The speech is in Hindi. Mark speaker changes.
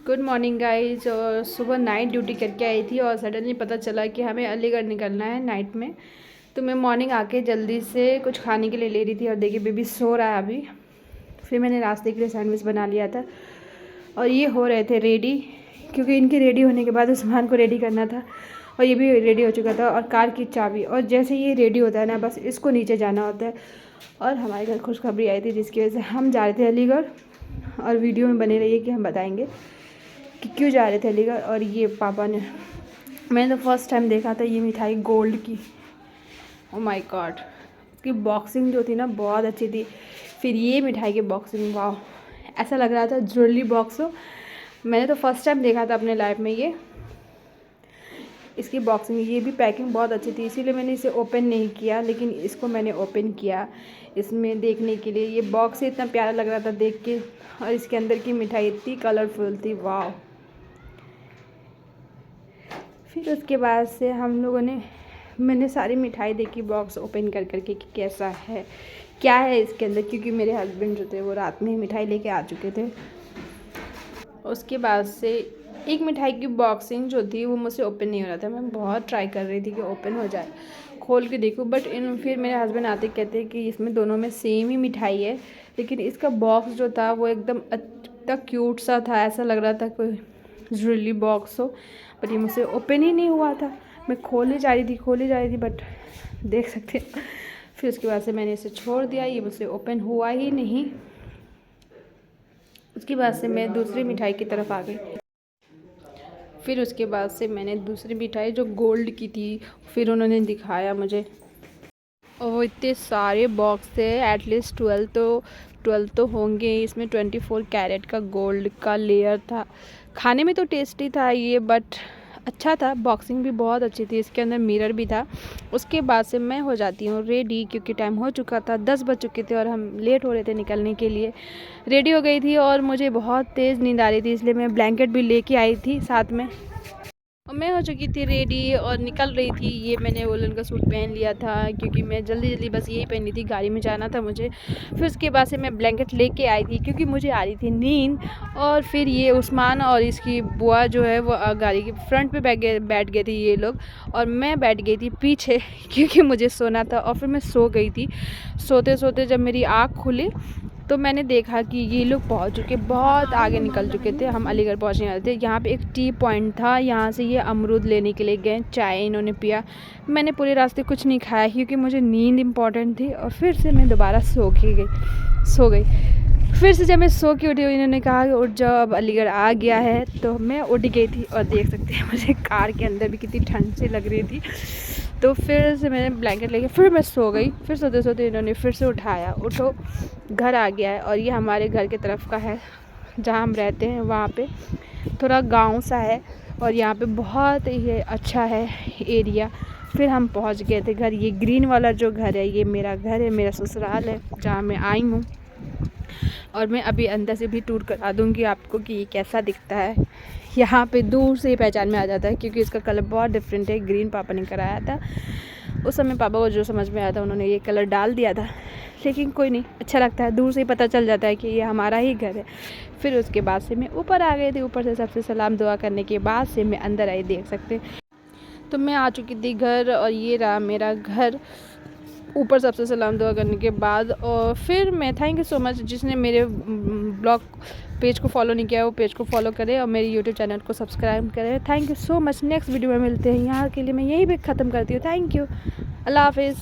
Speaker 1: Good morning guys. और सुबह नाइट ड्यूटी करके आई थी और सडनली पता चला कि हमें अलीगढ़ निकलना है नाइट में। तो मैं मॉर्निंग आके जल्दी से कुछ खाने के लिए ले रही थी और देखिए बेबी सो रहा है अभी। फिर मैंने रास्ते के लिए सैंडविच बना लिया था और ये हो रहे थे रेडी, क्योंकि इनके रेडी होने के बाद उस्मान को रेडी करना था और ये भी रेडी हो चुका था। और कार की चाबी, और जैसे ये रेडी होता है ना बस इसको नीचे जाना होता है। और हमारे घर खुशखबरी आई थी जिसकी वजह से हम जा रहे थे अलीगढ़, और वीडियो में बने रहिए कि हम बताएंगे कि क्यों जा रहे थे अलीगढ़। और ये पापा ने, मैंने तो फर्स्ट टाइम देखा था ये मिठाई गोल्ड की। ओ माय गॉड, इसकी बॉक्सिंग जो थी ना बहुत अच्छी थी। फिर ये मिठाई की बॉक्सिंग, वाह, ऐसा लग रहा था ज्वेलरी बॉक्स हो। मैंने तो फर्स्ट टाइम देखा था अपने लाइफ में ये, इसकी बॉक्सिंग। ये भी पैकिंग बहुत अच्छी थी, इसीलिए मैंने इसे ओपन नहीं किया, लेकिन इसको मैंने ओपन किया इसमें देखने के लिए। ये बॉक्स ही इतना प्यारा लग रहा था देख के, और इसके अंदर की मिठाई इतनी कलरफुल थी, वाह। फिर उसके बाद से हम लोगों ने, मैंने सारी मिठाई देखी बॉक्स ओपन कर करके कि कैसा है, क्या है इसके अंदर, क्योंकि मेरे हस्बैंड जो थे वो रात में ही मिठाई लेके आ चुके थे। उसके बाद से एक मिठाई की बॉक्सिंग जो थी वो मुझसे ओपन नहीं हो रहा था। मैं बहुत ट्राई कर रही थी कि ओपन हो जाए, खोल के देखूँ, बट फिर मेरे हस्बैंड आते कहते हैं कि इसमें दोनों में सेम ही मिठाई है। लेकिन इसका बॉक्स जो था वो एकदम इतना क्यूट सा था, ऐसा लग रहा था कोई ज्वेलरी बॉक्स हो, बट ये मुझसे ओपन ही नहीं हुआ था। मैं खोले जा रही थी बट देख सकते हैं। फिर उसके बाद से मैंने इसे छोड़ दिया, ये मुझसे ओपन हुआ ही नहीं। उसके बाद से मैं दूसरी मिठाई की तरफ आ गई। फिर उसके बाद से मैंने दूसरी मिठाई जो गोल्ड की थी फिर उन्होंने दिखाया मुझे, और वो इतने सारे बॉक्स थे, एटलीस्ट 12 तो होंगे। इसमें 24 कैरेट का गोल्ड का लेयर था। खाने में तो टेस्टी था ये, बट अच्छा था। बॉक्सिंग भी बहुत अच्छी थी, इसके अंदर मिरर भी था। उसके बाद से मैं हो जाती हूँ रेडी, क्योंकि टाइम हो चुका था, 10 बज चुके थे और हम लेट हो रहे थे निकलने के लिए। रेडी हो गई थी और मुझे बहुत तेज़ नींद आ रही थी, इसलिए मैं ब्लैंकेट भी लेके आई थी साथ में। और मैं हो चुकी थी रेडी और निकल रही थी। ये मैंने वोलन का सूट पहन लिया था, क्योंकि मैं जल्दी बस यही पहनी थी, गाड़ी में जाना था मुझे। फिर उसके बाद से मैं ब्लैंकेट लेके आई थी क्योंकि मुझे आ रही थी नींद। और फिर ये उस्मान और इसकी बुआ जो है वो गाड़ी के फ्रंट पे बैठ गए थे ये लोग, और मैं बैठ गई थी पीछे क्योंकि मुझे सोना था। और फिर मैं सो गई थी। सोते सोते जब मेरी आँख खुली तो मैंने देखा कि ये लोग पहुंच चुके, बहुत आगे निकल चुके थे। हम अलीगढ़ पहुंचने वाले थे। यहाँ पे एक टी पॉइंट था, यहाँ से ये अमरूद लेने के लिए गए, चाय इन्होंने पिया। मैंने पूरे रास्ते कुछ नहीं खाया क्योंकि मुझे नींद इम्पॉर्टेंट थी। और फिर से मैं दोबारा सो गई। फिर से जब मैं सो के उठी, इन्होंने कहा कि उठ जाओ, अब अलीगढ़ आ गया है, तो मैं उठ गई थी। और देख सकते हैं मुझे कार के अंदर भी कितनी ठंड से लग रही थी। तो फिर से मैंने ब्लैंकेट लेके फिर मैं सो गई। फिर सोते सोते इन्होंने फिर से उठाया, उठो घर आ गया है। और ये हमारे घर के तरफ का है जहाँ हम रहते हैं, वहाँ पे थोड़ा गांव सा है और यहाँ पे बहुत ही अच्छा है एरिया। फिर हम पहुँच गए थे घर। ये ग्रीन वाला जो घर है ये मेरा घर है, मेरा ससुराल है जहाँ मैं आई हूँ। और मैं अभी अंदर से भी टूर करा दूँगी आपको कि ये कैसा दिखता है। यहाँ पे दूर से ही पहचान में आ जाता है क्योंकि इसका कलर बहुत डिफरेंट है। ग्रीन पापा ने कराया था, उस समय पापा को जो समझ में आया था उन्होंने ये कलर डाल दिया था, लेकिन कोई नहीं, अच्छा लगता है, दूर से ही पता चल जाता है कि ये हमारा ही घर है। फिर उसके बाद से मैं ऊपर आ गई थी। ऊपर से सबसे सलाम दुआ करने के बाद से मैं अंदर आई, देख सकते। तो मैं आ चुकी थी घर और ये रहा मेरा घर। ऊपर सबसे सलाम दुआ करने के बाद और फिर मैं, थैंक यू सो मच जिसने मेरे ब्लॉग पेज को फॉलो नहीं किया वो पेज को फॉलो करें और मेरे यूट्यूब चैनल को सब्सक्राइब करें। Thank you so much. Next video में मिलते हैं। यहाँ के लिए मैं यहीं पे ख़त्म करती हूँ। थैंक यू, अल्लाह हाफिज़।